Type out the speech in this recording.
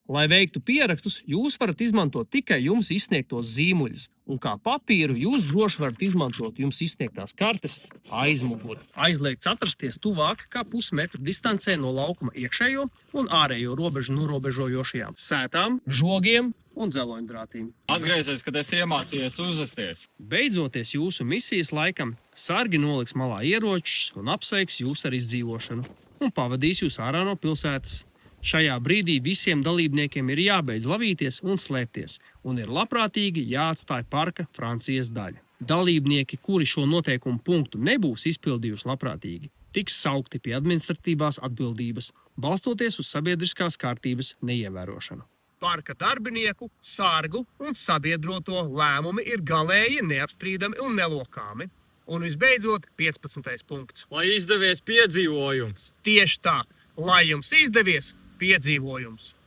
Lai veiktu pierakstus, jūs varat izmantot tikai jums izsniegtos zīmuļus, un kā papīru jūs droši varat izmantot jums izsniegtās kartes aizmuguri. Aizliegts atrasties tuvāk kā pusmetru distancē no laukuma iekšējo un ārējo robežu norobežojošajām sētām, žogiem un dzeloņdrātīm. Atgriezies, kad esi iemācījies uzvesties. Beidzoties jūsu misijas laikam, sargi noliks malā ieročus un apsveiks jūs ar izdzīvošanu un pavadīs jūs ārā no pilsētas. Šajā brīdī visiem dalībniekiem ir jābeidz lavīties un slēpties, un ir labprātīgi jāatstāj parka Francijas daļa. Dalībnieki, kuri šo noteikumu punktu nebūs izpildījuši labprātīgi, tiks saukti pie administratīvās atbildības, balstoties uz sabiedriskās kārtības neievērošanu. Parka darbinieku, sargu un sabiedroto lēmumi ir galēji neapstrīdami un nelokāmi. Un visbeidzot, 15. punkts. Lai izdevies piedzīvojums. Tieši tā, lai jums izdevies piedzīvojums.